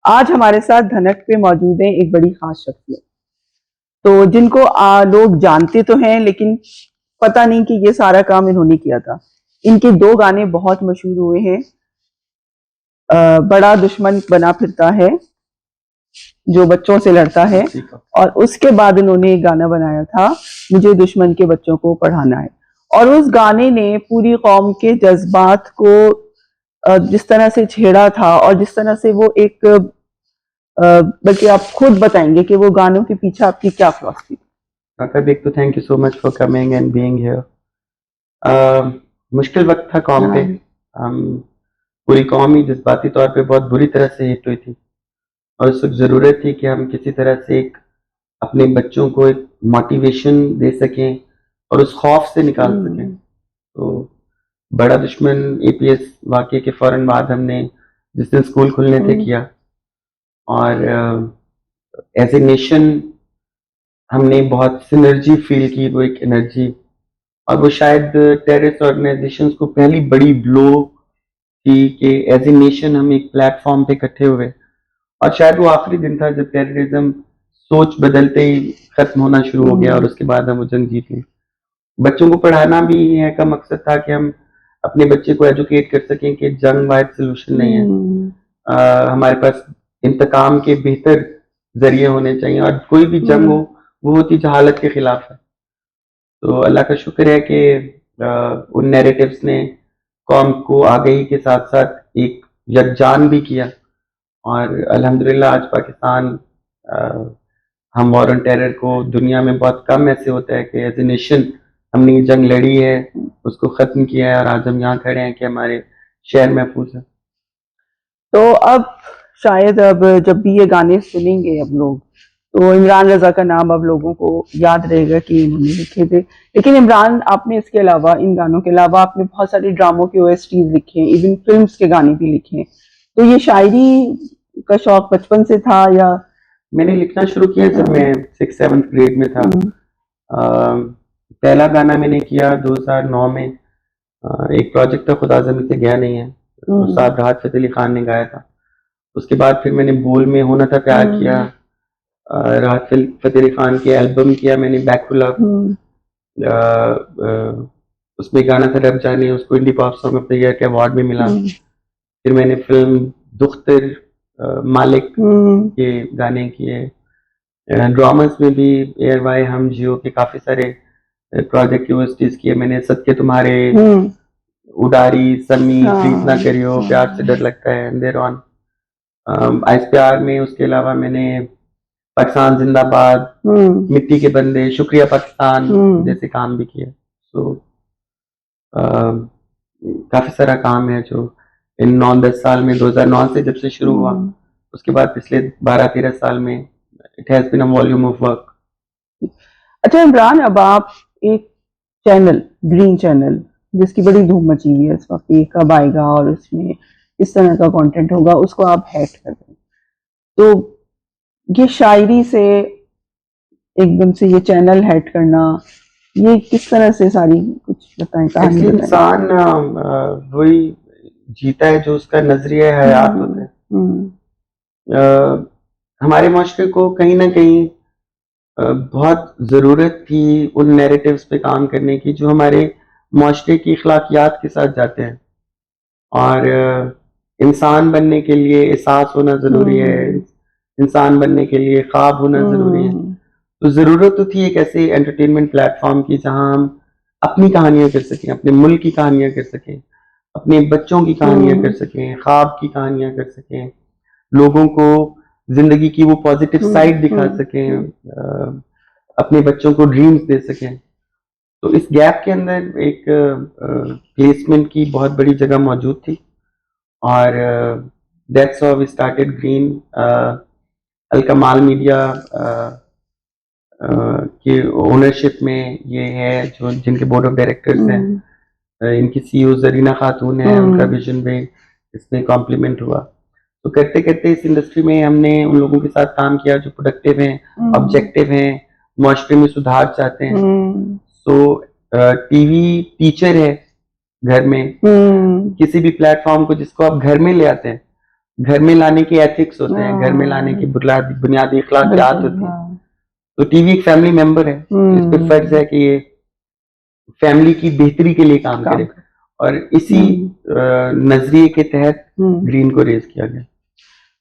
आज हमारे साथ धनक पे मौजूद है एक बड़ी खास शख्सियत, तो जिनको लोग जानते तो हैं लेकिन पता नहीं कि ये सारा काम इन्होंने किया था। इनके दो गाने बहुत मशहूर हुए हैं। बड़ा दुश्मन बना फिरता है जो बच्चों से लड़ता है, और उसके बाद इन्होंने एक गाना बनाया था मुझे दुश्मन के बच्चों को पढ़ाना है। और उस गाने ने पूरी कौम के जज्बात को जिस तरह से छेड़ा था, और जिस तरह से वो एक बल्कि आप खुद बताएंगे कि वो गानों के पीछे आपकी क्या फिलॉसफी। एक तो thank you so much for coming and being here. मुश्किल वक्त था कौम पे। हम पूरी कौम ही जज्बाती तौर पे बहुत बुरी तरह से हिट हुई थी, और उस वक्त ज़रूरत थी कि हम किसी तरह से एक अपने बच्चों को एक मोटिवेशन दे सकें और उस खौफ से निकाल सकें। तो बड़ा दुश्मन एपीएस वाक़ये के फौरन बाद हमने जिस दिन स्कूल खुलने थे किया, और एज ए नेशन हमने बहुत सिनर्जी फील की, वो एक एनर्जी, और वो शायद टेररिस्ट ऑर्गेनाइजेशंस को पहली बड़ी ब्लो थी कि एज ए नेशन हम एक प्लेटफॉर्म पे इकट्ठे हुए। और शायद वो आखिरी दिन था जब टेररिज्म सोच बदलते ही खत्म होना शुरू हो गया, और उसके बाद हम वो जंग जीत ली। बच्चों को पढ़ाना भी है का मकसद था कि हम अपने बच्चे को एजुकेट कर सकें कि जंग वाहिद सोल्यूशन नहीं है। हमारे पास इंतकाम के बेहतर जरिए होने चाहिए, और कोई भी जंग हो वो होती जहालत के खिलाफ है। तो अल्लाह का शुक्र है कि उन नैरेटिव्स ने कौम को आगही के साथ साथ एक यकजान भी किया, और अल्हम्दुलिल्लाह आज पाकिस्तान, हम वॉर ऑन टेरर को दुनिया में बहुत कम ऐसे होता है कि एज ए नेशन हमने ये जंग लड़ी है, उसको ख़त्म किया है, और आज हम यहाँ खड़े हैं कि हमारे शहर महफूज है। तो अब शायद अब जब भी ये गाने सुनेंगे अब लोग, तो इमरान रजा का नाम अब लोगों को याद रहेगा कि इन्होंने लिखे थे। लेकिन इमरान, आपने इसके अलावा, इन गानों के अलावा आपने बहुत सारे ड्रामों के ओएसटीज लिखे हैं, इवन फिल्म्स के गाने भी लिखे हैं। तो ये शायरी का शौक बचपन से था या? मैंने लिखना शुरू किया जब मैं 6-7 ग्रेड में था। पहला गाना मैंने किया 2009 में। एक प्रोजेक्ट था खुदा ज़मीं से गया नहीं है, उस्ताद राहत फ़तेह अली खान ने गाया था। उसके बाद फिर मैंने बोल में होना था प्यार किया, राहत फ़तेह अली खान की एल्बम किया मैंने, बैक टू लव। उसमें गाना था रब जाने, उसको indie pop song of the year के अवार्ड भी मिला। फिर मैंने फिल्म दुख्तर मालिक के गाने किए। ड्रामास में भी एयर वाई हम जियो के काफ़ी सारे प्रोजेक्ट की ओएसटीज किए मैंने। सदके तुम्हारे, उडारी, समी, प्रीत ना करियो, प्यार से डर लगता है, देर ऑन, आइस प्यार में। उसके अलावा मैंने पाकिस्तान जिंदाबाद, मिट्टी के बंदे, शुक्रिया पाकिस्तान जैसे काम भी किए। सो काफ़ी सारा काम है जो इन 9-10 साल में, 2009 से जब से शुरू हुआ, उसके बाद पिछले 12-13 साल में it has been a volume of work. अच्छा इमरान, अब आप एक चैनल, ग्रीन चैनल, जिसकी बड़ी धूम मची हुई है इस वक्त, ये कब आएगा और इसमें इस तरह का कंटेंट होगा, उसको आप हैक कर दें, तो ये शायरी से एकदम से ये चैनल हैक करना, ये किस तरह से सारी कुछ बताएं, कहानी बताएं। इंसान वही जीता है जो उसका नजरिया हयात होता है। हमारे माशरे को कहीं ना कहीं बहुत ज़रूरत थी उन नैरेटिव्स पे काम करने की जो हमारे माशरे की अखलाकियात के साथ जाते हैं, और इंसान बनने के लिए एहसास होना ज़रूरी है, इंसान बनने के लिए ख्वाब होना ज़रूरी है। तो ज़रूरत तो थी एक ऐसे एंटरटेनमेंट प्लेटफॉर्म की जहां हम अपनी कहानियां कर सकें, अपने मुल्क की कहानियां कर सकें, अपने बच्चों की कहानियां कर सकें, ख्वाब की कहानियां कर सकें, लोगों को जिंदगी की वो पॉजिटिव साइड दिखा सकें, अपने बच्चों को ड्रीम्स दे सकें। तो इस गैप के अंदर एक प्लेसमेंट की बहुत बड़ी जगह मौजूद थी, और that's how we started green. Alkamal media के ओनरशिप में ये है, जो जिनके बोर्ड ऑफ डायरेक्टर्स हैं, इनकी सीईओ जरीना खातून है, उनका विजन भी इसमें कॉम्प्लीमेंट हुआ। तो करते करते इस इंडस्ट्री में हमने उन लोगों के साथ काम किया जो प्रोडक्टिव हैं, ऑब्जेक्टिव हैं, माशरे में सुधार चाहते हैं। सो टीवी टीचर है घर में, किसी भी प्लेटफॉर्म को जिसको आप घर में ले आते हैं घर में लाने के एथिक्स होते हैं, घर में लाने की बुनियादी अखलाकियात बिल्कुल, होती है। हाँ। तो टीवी एक फैमिली मेंबर है, इस पे फर्ज है कि ये फैमिली की बेहतरी के लिए काम करे, और इसी नजरिए के तहत ग्रीन को रेज किया गया।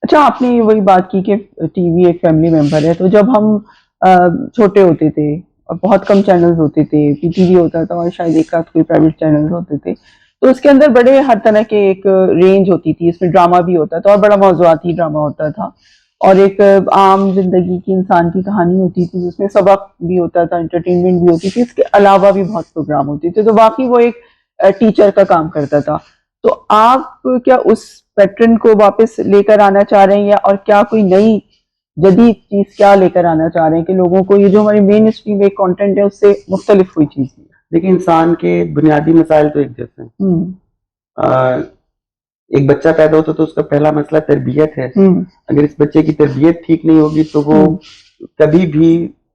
अच्छा, आपने वही बात की कि टीवी एक फैमिली मेंबर है, तो जब हम छोटे होते थे और बहुत कम चैनल्स होते थे, पीटीवी होता था और शायद एक आध कोई प्राइवेट चैनल्स होते थे, तो उसके अंदर बड़े हर तरह के एक रेंज होती थी, इसमें ड्रामा भी होता था और बड़ा मौज़ूआती ड्रामा होता था, और एक आम जिंदगी की इंसान की कहानी होती थी जिसमें सबक भी होता था, एंटरटेनमेंट भी होती थी, इसके अलावा भी बहुत प्रोग्राम होते थे, तो बाकी वो एक टीचर का काम करता था। तो आप क्या उस पैटर्न को वापस लेकर आना चाह रहे हैं, या और क्या कोई नई जदीद चीज क्या लेकर आना चाह रहे हैं कि लोगों को ये जो हमारी मेन स्ट्रीम एक कंटेंट है उससे मुख्तलिफ कोई चीज है? देखिए, इंसान के बुनियादी मसाइल तो एक जैसे हैं। एक बच्चा पैदा होता तो उसका पहला मसला तरबियत है। अगर इस बच्चे की तरबियत ठीक नहीं होगी तो वो कभी भी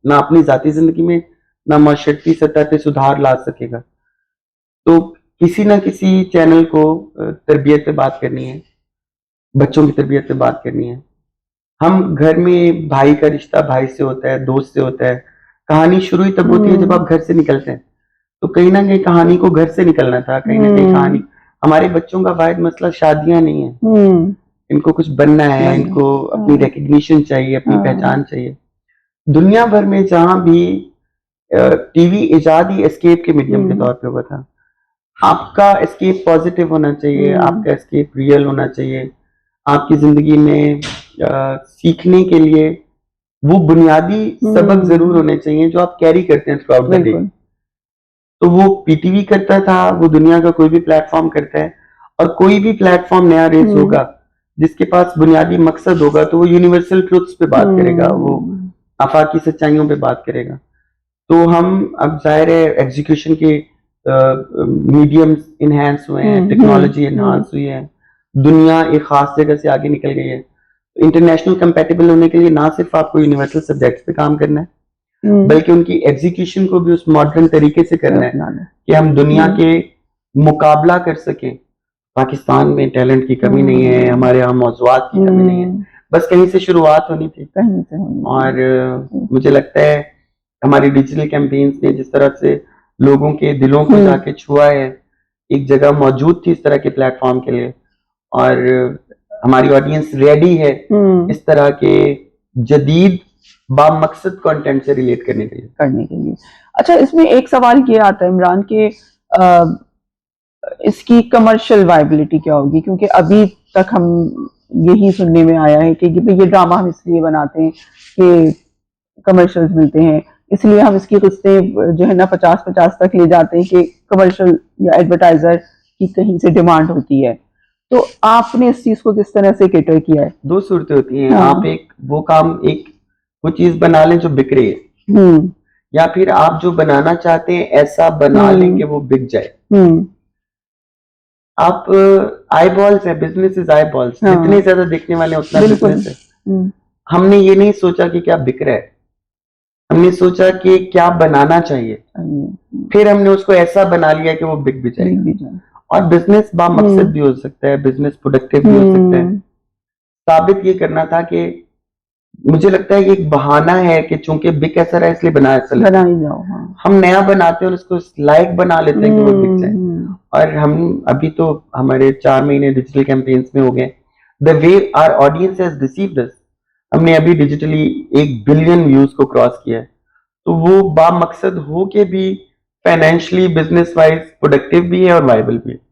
ना अपनी जाती जिंदगी में ना माशरती सतह पे सुधार ला सकेगा। तो किसी ना किसी चैनल को तरबियत पे बात करनी है, बच्चों की तरबियत पे बात करनी है। हम घर में भाई का रिश्ता भाई से होता है, दोस्त से होता है। कहानी शुरू ही तब होती है जब आप घर से निकलते हैं। तो कहीं ना कहीं कहानी को घर से निकलना था, कहीं ना कहीं कहानी। हमारे बच्चों का वाहिद मसला शादियां नहीं है, इनको कुछ बनना है, इनको अपनी रिकग्निशन चाहिए, अपनी पहचान चाहिए। दुनिया भर में जहां भी टीवी इजाद ही एस्केप के मीडियम के तौर पे हुआ था। आपका एस्केप पॉजिटिव होना चाहिए, आपका एस्केप रियल होना चाहिए। आपकी जिंदगी में सीखने के लिए वो बुनियादी सबक जरूर होने चाहिए जो आप कैरी करते हैं थ्रू आउट द डे। तो वो पीटीवी करता था, वो दुनिया का कोई भी प्लेटफॉर्म करता है, और कोई भी प्लेटफॉर्म नया रेस होगा जिसके पास बुनियादी मकसद होगा तो वो यूनिवर्सल ट्रुथ्स पे बात करेगा, वो आफाकी सच्चाइयों पे बात करेगा। तो हम अब जाहिर है एग्जीक्यूशन के मीडियम्स इनहेंस हुए हैं, टेक्नोलॉजी इनहांस हुई है, दुनिया एक खास जगह से आगे निकल गई है। इंटरनेशनल कंपेटेबल होने के लिए ना सिर्फ आपको यूनिवर्सल सब्जेक्ट्स पे काम करना है, बल्कि उनकी एग्जीक्यूशन को भी उस मॉडर्न तरीके से करना है कि हम दुनिया के मुकाबला कर सकें। पाकिस्तान में टैलेंट की कमी नहीं है, हमारे यहाँ मौजूआत की कमी नहीं है, बस कहीं से शुरुआत होनी थी। और मुझे लगता है हमारी डिजिटल कैंपेन्स ने जिस तरह से लोगों के दिलों को जाके छुआ है, एक जगह मौजूद थी इस तरह के प्लेटफॉर्म के लिए, और हमारी ऑडियंस रेडी है इस तरह के जदीद बामकसद कंटेंट से रिलेट करने के लिए। अच्छा, इसमें एक सवाल ये आता है इमरान के इसकी कमर्शियल वायबिलिटी क्या होगी, क्योंकि अभी तक हम यही सुनने में आया है कि ये ड्रामा हम इसलिए बनाते हैं कि कमर्शियल्स मिलते हैं, इसलिए हम इसकी किस्तें जो है ना 50-50 तक ले जाते हैं कि कमर्शियल या एडवर्टाइजर की कहीं से डिमांड होती है। तो आपने इस चीज को किस तरह से कैटर किया है? दो सूरतें होती हैं। आप एक वो चीज बना लें जो बिक रही है, या फिर आप जो बनाना चाहते हैं ऐसा बना लें कि वो बिक जाए। आप आई बॉल्स है, बिजनेस इज आई बॉल्स, जितने ज्यादा देखने वाले उतना बिजनेस है। हमने ये नहीं सोचा कि क्या बिक रहा है, हमने सोचा कि क्या बनाना चाहिए, फिर हमने उसको ऐसा बना लिया कि वो बिक भी जाए। और बिजनेस बामकसद भी हो सकता है, बिजनेस प्रोडक्टिव भी हो सकता है। साबित ये करना था कि मुझे लगता है ये एक बहाना है कि चूंकि बिक ऐसा रहा इसलिए बना ऐसा बना ही जाओ। हम नया बनाते हैं और उसको लायक बना लेते हैं कि वो बिक जाए। और हम अभी तो हमारे 4 महीने डिजिटल कैंपेन्स में हो गए। The way our audience has received us, हमने अभी डिजिटली 1 बिलियन व्यूज को क्रॉस किया है। तो वो बामकसद हो के भी फाइनेंशियली बिजनेस वाइज प्रोडक्टिव भी है और वायबल भी है।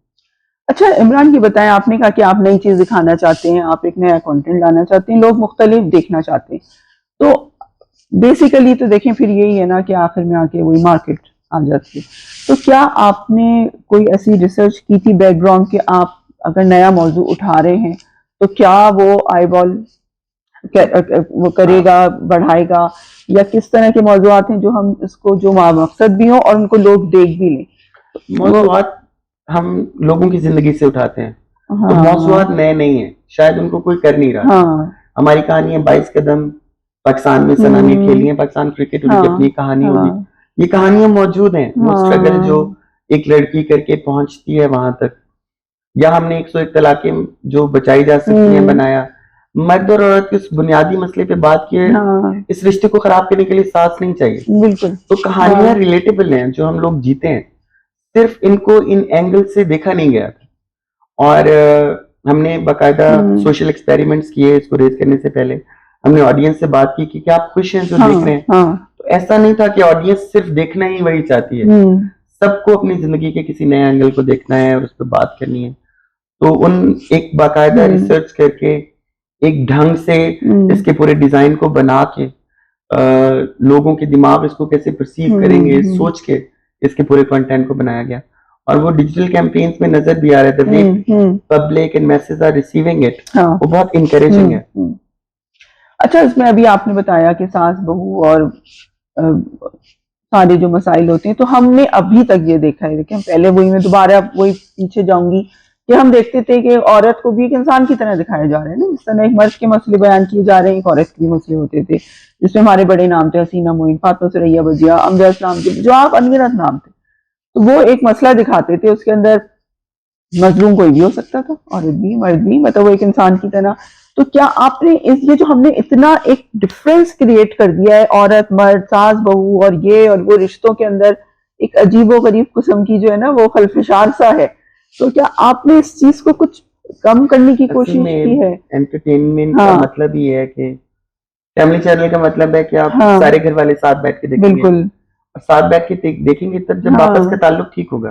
अच्छा इमरान, ये बताएं, आपने कहा कि आप नई चीज दिखाना चाहते हैं, आप एक नया कंटेंट लाना चाहते हैं, लोग मुख्तलिफ देखना चाहते हैं, तो बेसिकली तो देखें फिर यही है ना कि आखिर में आके वही मार्केट आ जाती है। तो क्या आपने कोई ऐसी रिसर्च की थी बैकग्राउंड कि आप अगर नया मौजू उठा रहे हैं तो क्या वो आईबॉल वो करेगा, बढ़ाएगा, या किस तरह के मौजूआत हैं जो हम इसको जो मकसद भी हो और उनको लोग देख भी लें? मौजूआत हम लोगों की जिंदगी से उठाते हैं। तो मौजूआत नए नहीं है, शायद उनको कोई कर नहीं रहा। हमारी कहानी है 22 कदम, पाकिस्तान में सना ने खेली है, पाकिस्तान क्रिकेट, उनकी अपनी कहानी होगी। ये कहानियां मौजूद हैं, वो स्ट्रगल जो एक लड़की करके पहुंचती है वहां तक। या हमने 101 तलाकें जो बचाई जा सकती हैं बनाया। मर्द और औरत के उस बुनियादी मसले पे बात की है। हाँ, इस रिश्ते को खराब करने के लिए सास नहीं चाहिए। बिल्कुल। तो कहानियां हाँ, रिलेटेबल हैं जो हम लोग जीते हैं, सिर्फ इनको इन एंगल से देखा नहीं गया था। और हमने बाकायदा सोशल एक्सपेरिमेंट्स किए इसको रेज करने से पहले। हमने ऑडियंस से बात की कि क्या आप खुश हैं जो हाँ, देख रहे हैं। हाँ, तो ऐसा नहीं था कि ऑडियंस सिर्फ देखना ही वही चाहती है, सबको अपनी जिंदगी के किसी नए एंगल को देखना है और उस पर बात करनी है। तो उन एक बाकायदा रिसर्च करके एक ढंग से इसके पूरे डिजाइन को बना के लोगों के दिमाग इसको कैसे परसीव करेंगे सोच के इसके पूरे कंटेंट को बनाया गया। और वो डिजिटल कैंपेन्स में नजर भी आ रहा है, the way public and message are receiving it, वो बहुत इनकरेजिंग है। अच्छा, इसमें अभी आपने बताया कि सास बहू और सारे जो मसाइल होते हैं, तो हमने अभी तक ये देखा है, देखिए पहले वही, मैं दोबारा वही पीछे जाऊंगी कि हम देखते थे कि औरत को भी एक इंसान की तरह दिखाया जा रहा है ना, जिस तरह एक मर्द के मसले बयान किए जा रहे हैं, एक औरत के भी मसले होते थे, जिसमें हमारे बड़े नाम थे हसीना मोइन, फातिमा सुरैया बजिया, अमजद इस्लाम के, जो आप अनगिनत नाम थे। तो वो एक मसला दिखाते थे, उसके अंदर मजलूम कोई भी हो सकता था, औरत भी मर्द भी, मतलब वो एक इंसान की तरह। तो क्या आपने इस, ये जो हमने इतना एक डिफरेंस क्रिएट कर दिया है औरत मर्द सास बहू और ये और वो रिश्तों के अंदर, एक अजीबो गरीब किस्म की जो है ना वो खलफशार सा है, तो क्या आपने इस चीज को कुछ कम करने की कोशिश की है? एंटरटेनमेंट का मतलब ही है कि फैमिली चैनल का मतलब है कि आप सारे घर वाले साथ बैठ के देखेंगे, बिल्कुल, और साथ बैठ के देखेंगे तब जब वापस का ताल्लुक ठीक होगा।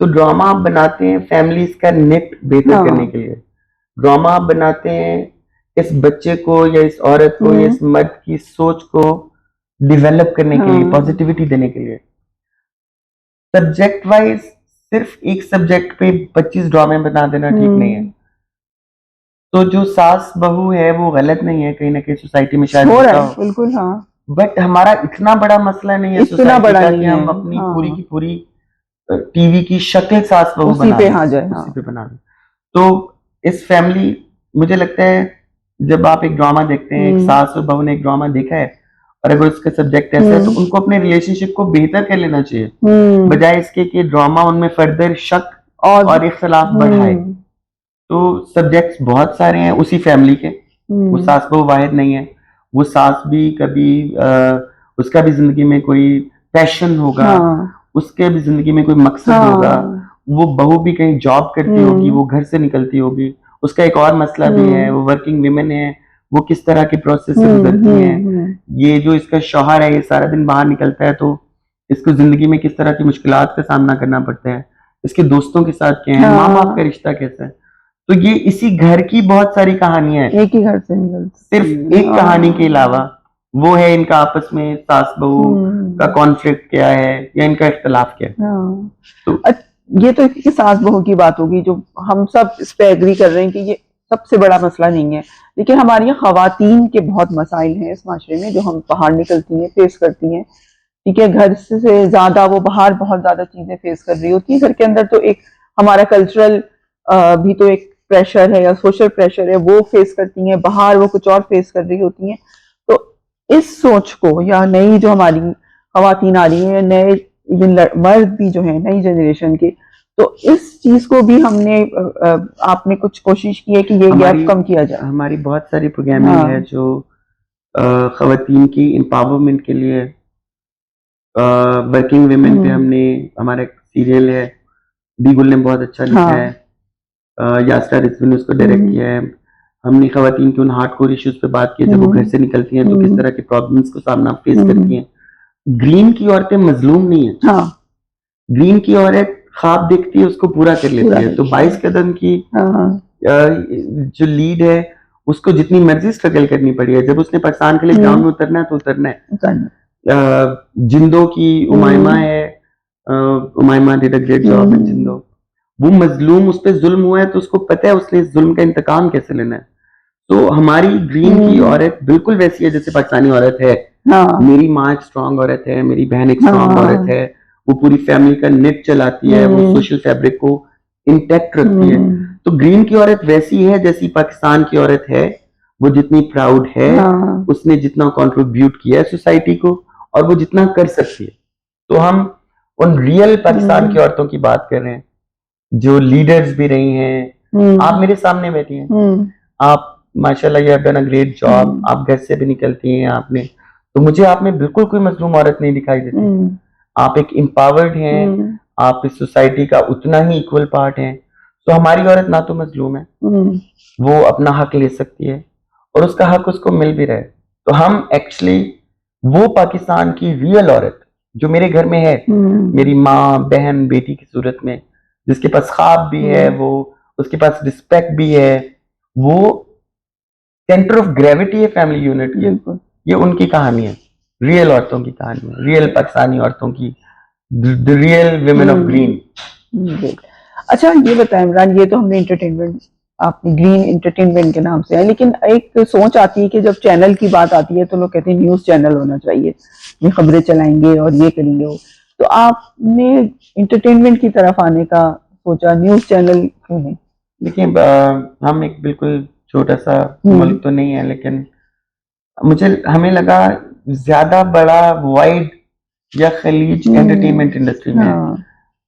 तो ड्रामा आप बनाते हैं फैमिलीज का नेट बेहतर करने के लिए, ड्रामा आप बनाते हैं इस बच्चे को या इस औरत को या इस मर्द की सोच को डेवलप करने के लिए, पॉजिटिविटी देने के लिए। सब्जेक्ट वाइज सिर्फ एक सब्जेक्ट पे 25 ड्रामे बना देना ठीक नहीं है। तो जो सास बहू है वो गलत नहीं है, कहीं ना कहीं सोसाइटी में शायद हो रहा है, बिल्कुल, हाँ, बट हमारा इतना बड़ा मसला नहीं है सोसाइटी का कि हम अपनी पूरी की पूरी टीवी की शक्ल सास बहू बना दें, उसी पे बना दें। तो इस फैमिली, मुझे लगता है जब आप एक ड्रामा देखते हैं, एक सास और बहू ने एक ड्रामा देखा है, और अगर उसका सब्जेक्ट ऐसा है तो उनको अपने रिलेशनशिप को बेहतर कर लेना चाहिए, बजाय इसके कि ड्रामा उनमें फर्दर शक और इख्तलाफ बढ़ाए। तो सब्जेक्ट्स बहुत सारे हैं उसी फैमिली के, वो सास बहू वाहिद नहीं है। वो सास भी कभी उसका भी जिंदगी में कोई पैशन होगा, उसके भी जिंदगी में कोई मकसद होगा, वो बहू भी कहीं जॉब करती होगी, वो घर से निकलती होगी, उसका एक और मसला भी है, वो वर्किंग विमेन है, वो किस तरह के प्रोसेस से गुजरती हैं। ये जो इसका शौहर है ये सारा दिन बाहर निकलता है, तो इसको जिंदगी में किस तरह की मुश्किलात का सामना करना पड़ता है, इसके दोस्तों के साथ क्या है, माँ बाप का रिश्ता कैसा है। तो ये इसी घर की बहुत सारी कहानियां हैं, एक ही घर से सिर्फ एक कहानी के अलावा वो है इनका आपस में सास बहू का कॉन्फ्लिक्ट क्या है या इनका इख्तलाफ क्या है। तो ये तो इसकी सास बहू की बात होगी जो हम सब इस पे एग्री कर रहे हैं कि ये सबसे बड़ा मसला नहीं है, लेकिन हमारी यहाँ खवातीन के बहुत मसाइल हैं इस माशरे में जो हम बाहर निकलती हैं फेस करती हैं। ठीक है, घर से ज्यादा वो बाहर बहुत ज्यादा चीजें फेस कर रही होती है। घर के अंदर तो एक हमारा कल्चरल भी तो एक प्रेशर है या सोशल प्रेशर है, वो फेस करती हैं, बाहर वो कुछ और फेस कर रही होती हैं। तो इस सोच को, या नई जो हमारी खवातीन आ रही हैं, नए मर्द भी जो है नई जनरेशन के, तो इस चीज को भी हमने आपने कुछ कोशिश की है कि ये गैप कम किया जाए? हमारी बहुत सारी प्रोग्रामिंग है जो खवातीन की एम्पावरमेंट के लिए, वर्किंग वुमेन पे हमने, हमारा एक सीरियल है बीगुल ने बहुत अच्छा लिखा है, यास्टा रिजवी ने उसको डायरेक्ट किया है। हमने खवातीन के उन हार्डकोर इश्यूज पे बात की, जब वो घर से निकलती हैं तो किस तरह के प्रॉब्लम्स को सामना फेस करती हैं। ग्रीन की औरतें मजलूम नहीं है, ग्रीन की औरत ख्वाब देखती है उसको पूरा कर लेती है। तो 22 कदम की जो लीड है उसको जितनी मर्जी स्ट्रगल करनी पड़ी है, जब उसने पाकिस्तान के लिए ग्राउंड में उतरना है तो उतरना है। जिंदो की उमायमा है, Umayma did a great job in Zindo. वो मजलूम, उस पर जुल्म हुआ है तो उसको पता है उसने इस जुल्म का इंतकाम कैसे लेना है। तो हमारी ग्रीन की औरत बिल्कुल वैसी है जैसे पाकिस्तानी औरत है। मेरी माँ एक स्ट्रांग औरत है, मेरी बहन एक स्ट्रांग औरत है, वो पूरी फैमिली का नेट चलाती है, वो सोशल फैब्रिक को इंटैक्ट रखती है। तो ग्रीन की औरत वैसी है जैसी पाकिस्तान की औरत है, वो जितनी प्राउड है, उसने जितना कंट्रीब्यूट किया है सोसाइटी को, और वो जितना कर सकती है। तो हम उन रियल पाकिस्तान की औरतों की बात कर रहे हैं। जो लीडर्स भी रही हैं, आप मेरे सामने बैठी हैं, आप माशाल्लाह you have done a great job, आप घर से भी निकलती हैं आपने, तो मुझे आप में बिल्कुल कोई मजलूम औरत नहीं दिखाई देती। आप एक एम्पावर्ड हैं, आप इस सोसाइटी का उतना ही इक्वल पार्ट हैं। तो हमारी औरत ना तो मजलूम है, वो अपना हक ले सकती है और उसका हक उसको मिल भी रहा है। तो हम एक्चुअली वो पाकिस्तान की रियल औरत जो मेरे घर में है, मेरी माँ, बहन, बेटी की सूरत में, जिसके पास ख्वाब भी है, वो उसके पास रिस्पेक्ट भी है, वो सेंटर ऑफ ग्रेविटी है फैमिली यूनिट की। ये उनकी कहानी है, रियल औरतों की कहानी है, रियल पाकिस्तानी औरतों की, the real women of green. अच्छा ये बताएं इमरान, ये तो हमने एंटरटेनमेंट, आपने ग्रीन एंटरटेनमेंट के नाम से है, लेकिन एक सोच आती है कि जब चैनल की बात आती है तो लोग कहते हैं न्यूज चैनल होना चाहिए, ये खबरें चलाएंगे और ये करेंगे वो, तो आपने एंटरटेनमेंट की तरफ आने का सोचा, न्यूज चैनल क्यों नहीं? देखिए हम एक बिल्कुल छोटा सा मुल्क तो नहीं है, लेकिन हमें लगा ज्यादा बड़ा वाइड या खलीज एंटरटेनमेंट इंडस्ट्री में है।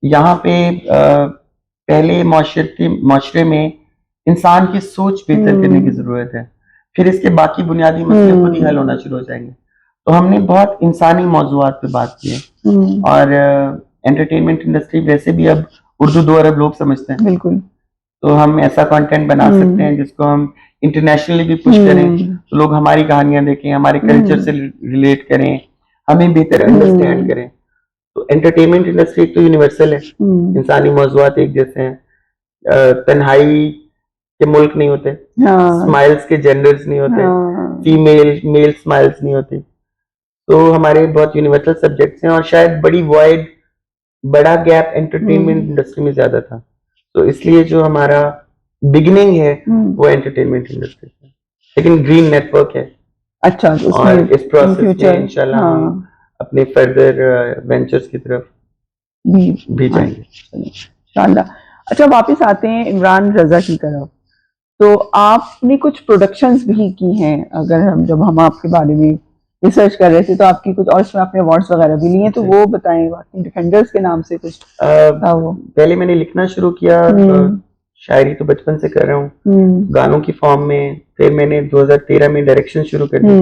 यहाँ पे पहले माशरे में इंसान की सोच बेहतर करने की जरूरत है, फिर इसके बाकी बुनियादी मसले खुद ही हल होना शुरू हो जाएंगे। तो हमने बहुत इंसानी मौजूआत पे बात की है, और एंटरटेनमेंट इंडस्ट्री वैसे भी अब उर्दू 2 अरब लोग समझते हैं, बिल्कुल, तो हम ऐसा कंटेंट बना सकते हैं जिसको हम इंटरनेशनली भी पुश करें, तो लोग हमारी कहानियां देखें, हमारे कल्चर से रिलेट करें, हमें बेहतर अंडरस्टैंड करें। तो एंटरटेनमेंट इंडस्ट्री एक तो यूनिवर्सल है, इंसानी मौजूआत एक जैसे हैं, तन्हाई के मुल्क नहीं होते, स्माइल्स के जेंडर्स नहीं होते, फीमेल मेल स्माइल्स नहीं होती, तो हमारे बहुत यूनिवर्सल सब्जेक्ट्स हैं, और शायद बड़ा गैप एंटरटेनमेंट इंडस्ट्री में ज्यादा था, तो इसलिए जो हमारा बिगिनिंग है वो एंटरटेनमेंट इंडस्ट्री है, लेकिन ग्रीन नेटवर्क है। अच्छा, और इस प्रोसेस में इंशाल्लाह हम अपने फर्दर वेंचर्स की तरफ भी जाएंगे इंशाल्लाह। अच्छा, वापस आते हैं इमरान रजा की तरफ, तो आपने कुछ प्रोडक्शंस भी की हैं, अगर जब हम आपके बारे में रिसर्च कर रहे थे तो आपकी कुछ, और इसमें आपने अवार्ड्स वगैरह भी लिए, तो वो बताएं, डिफेंडर्स के नाम से कुछ था वो? पहले मैंने लिखना शुरू किया, शायरी तो बचपन से कर रहा हूँ गानों की फॉर्म में, फिर मैंने 2013 में डायरेक्शन शुरू कर दी,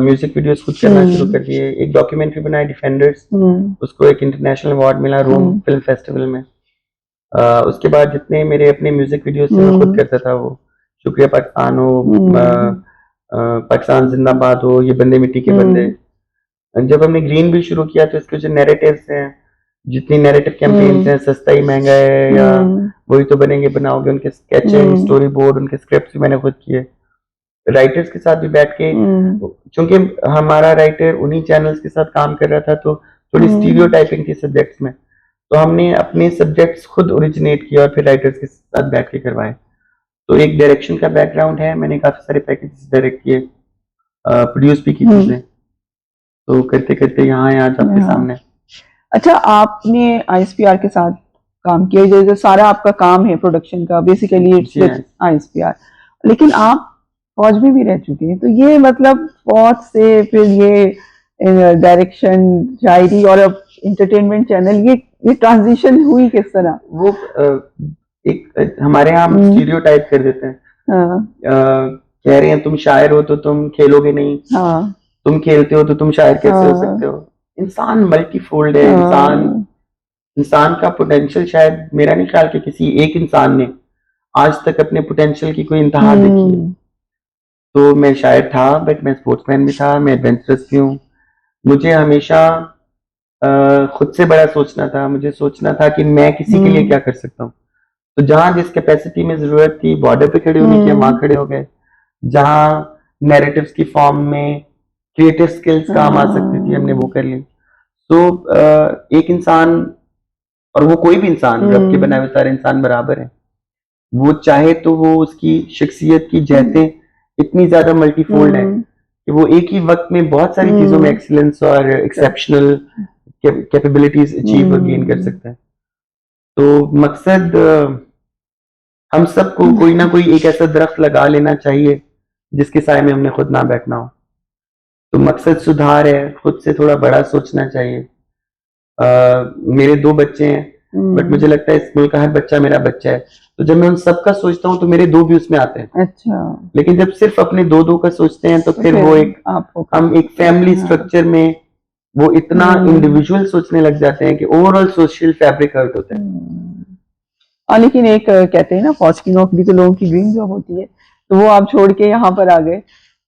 म्यूजिक वीडियोस खुद करना शुरू कर दिए, एक डॉक्यूमेंट्री बनाई डिफेंडर्स, उसको एक इंटरनेशनल अवार्ड मिला रोम फिल्म फेस्टिवल में। उसके बाद जितने मेरे अपने म्यूजिक वीडियोस थे मैं खुद करता था, वो शुक्रिया पाकिस्तान हो, पाकिस्तान जिंदाबाद हो, ये बंदे मिट्टी के बंदे। जब हमने ग्रीन भी शुरू किया तो इसके जो नैरेटिव्स हैं, जितनी नैरेटिव कैंपेन्स हैं, सस्ता ही महंगा है या वही तो बनेंगे बनाओगे, उनके स्केचिंग, स्टोरी बोर्ड, उनके स्क्रिप्ट भी मैंने खुद किए, राइटर्स के साथ भी बैठ के, क्योंकि हमारा राइटर उन्हीं चैनल्स के साथ काम कर रहा था, तो थोड़ी स्टीरियोटाइपिंग थी सब्जेक्ट्स में, तो हमने अपने सब्जेक्ट्स खुद ओरिजिनेट किया और फिर राइटर्स के साथ बैठ के करवाए। तो एक डायरेक्शन का बैकग्राउंड है, मैंने काफी सारे पैकेजेस डायरेक्ट किए, प्रोड्यूस भी की चीजें, तो करते करते यहाँ आए आज आपके सामने। अच्छा, आपने ISPR के साथ काम किया, जो सारा आपका काम है प्रोडक्शन का, बेसिकली इट्स ISPR, लेकिन आप फौज में भी रह चुके हैं, तो ये मतलब फौज से फिर ये डायरेक्शन, शायरी और अब एंटरटेनमेंट चैनल, ये ट्रांजिशन हुई किस तरह? वो एक हमारे यहाँ स्टीरियोटाइप कर देते हैं, कह रहे हैं तुम शायर हो तो तुम खेलोगे नहीं, तुम खेलते हो तो तुम शायर कैसे हो सकते हो? इंसान मल्टीफोल्ड है, इंसान का पोटेंशियल, शायद मेरा नहीं ख्याल कि किसी एक इंसान ने आज तक अपने पोटेंशियल की कोई इंतहा देखी है। तो मैं शायर था, बट मैं स्पोर्ट्समैन भी था, मैं एडवेंचरस भी हूँ, मुझे हमेशा खुद से बड़ा सोचना था, मुझे सोचना था कि मैं किसी के लिए क्या कर सकता हूँ, तो जहां जिस कैपेसिटी में जरूरत थी बॉर्डर पे खड़े होने की, वहां खड़े हो गए, जहां नैरेटिव्स की फॉर्म में क्रिएटिव स्किल्स काम आ सकती थी हमने वो कर ली। तो एक इंसान, और वो कोई भी इंसान, रब के बनाए हुए सारे इंसान बराबर है, वो चाहे तो वो उसकी शख्सियत की जहतें इतनी ज्यादा मल्टीफोल्ड है कि वो एक ही वक्त में बहुत सारी चीजों में एक्सीलेंस और एक्सेप्शनल कैपेबिलिटीज अचीव और गेन कर सकता है। तो मकसद हम सबको कोई ना कोई एक ऐसा दरख्त लगा लेना चाहिए जिसके साए में हमने खुद ना बैठना हो। तो मकसद सुधार है, खुद से थोड़ा बड़ा सोचना चाहिए। मेरे 2 बच्चे हैं, बट मुझे लगता है इस मुल्क का हर बच्चा मेरा बच्चा है। तो जब मैं उन सबका सोचता हूँ तो मेरे 2 भी उसमें आते हैं। अच्छा, लेकिन जब सिर्फ अपने 2 का सोचते हैं तो फिर वो एक आपको हम एक फैमिली स्ट्रक्चर में वो इतना इंडिविजुअल सोचने लग जाते हैं कि ओवरऑल सोशल फैब्रिक हर्ट होता है। हाँ, लेकिन एक कहते हैं ना, फौज की नौकरी तो लोगों की ड्रीम जॉब होती है, तो वो आप छोड़ के यहाँ पर आ गए।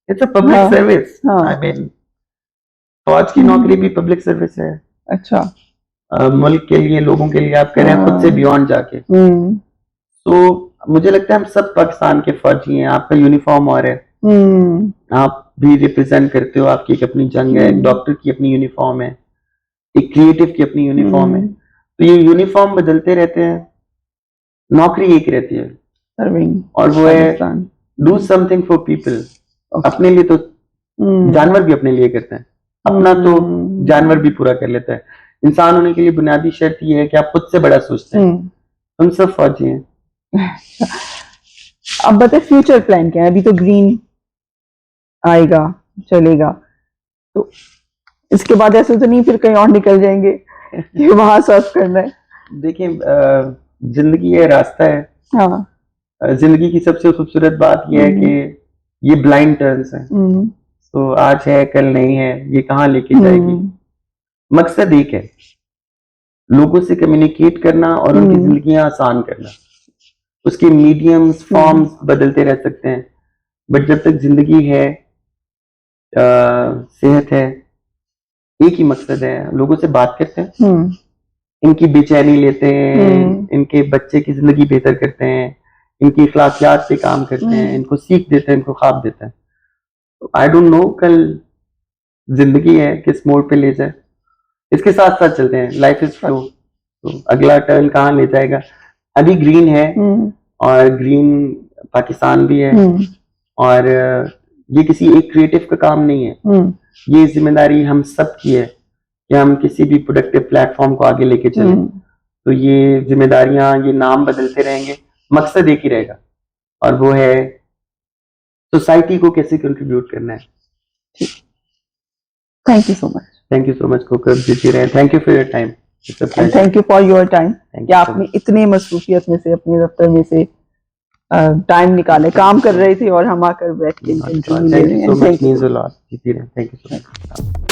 इट्स अ पब्लिक हाँ, सर्विस। हाँ। आई मीन फौज की नौकरी भी पब्लिक सर्विस है। अच्छा। मुल्क के लिए, लोगों के लिए आप करें खुद से बियॉन्ड जाके। तो मुझे लगता है हम सब पाकिस्तान के फौजी हैं। आपका यूनिफॉर्म और है, आप भी रिप्रेजेंट करते हो, आपकी एक अपनी जंग है, एक डॉक्टर की अपनी यूनिफॉर्म है, एक क्रिएटिव की अपनी यूनिफॉर्म है। तो ये यूनिफॉर्म बदलते रहते हैं, नौकरी एक रहती है और वो है डू समथिंग फॉर पीपल। अपने लिए तो जानवर भी अपने लिए करते हैं, अपना तो जानवर भी पूरा कर लेता है। इंसान होने के लिए बुनियादी शर्त ये है कि आप खुद से बड़ा सोचते हैं। हम सब फौजी हैं। अब बताए फ्यूचर प्लान क्या है? अभी तो ग्रीन आएगा, चलेगा, तो इसके बाद ऐसे तो नहीं फिर कहीं और निकल जाएंगे कि वहां सर्व करना है? देखिए, जिंदगी है, रास्ता है। हाँ। जिंदगी की सबसे खूबसूरत बात यह है कि ये ब्लाइंड टर्न्स है। तो आज है कल नहीं है, ये कहाँ लेके जाएगी। मकसद एक है, लोगों से कम्युनिकेट करना और उनकी जिंदगियां आसान करना। उसके मीडियम्स फॉर्म्स बदलते रह सकते हैं, बट जब तक जिंदगी है, सेहत है, एक ही मकसद है, लोगों से बात करते हैं, इनकी बेचैनी लेते हैं, इनके बच्चे की जिंदगी बेहतर करते हैं, इनकी इखलाकियात पे काम करते हैं, इनको सीख देते हैं, इनको ख्वाब देते हैं। तो आई डोंट नो कल जिंदगी है किस मोड़ पे ले जाए, इसके साथ साथ चलते हैं। लाइफ इज फ्लो, तो अगला टर्न कहाँ ले जाएगा। अभी ग्रीन है और ग्रीन पाकिस्तान भी है, और ये किसी एक क्रिएटिव का काम नहीं है। ये जिम्मेदारी हम सब की है कि हम किसी भी प्रोडक्टिव प्लेटफॉर्म को आगे लेके चलें। तो ये जिम्मेदारियां, ये नाम बदलते रहेंगे, मकसद एक ही रहेगा, और वो है सोसाइटी को कैसे कंट्रीब्यूट करना है। Thank you so much. Thank you so much Kokar, जीते रहे। Thank you for your time. Thank you for your time कि आपने इतने मसरूफियत में से, अपने दफ्तर में से टाइम निकाले, काम कर रहे थे और हम आकर बैठ के इंटरव्यू ले रहे हैं। Thank you so much. जीते रहे। Thank you so much.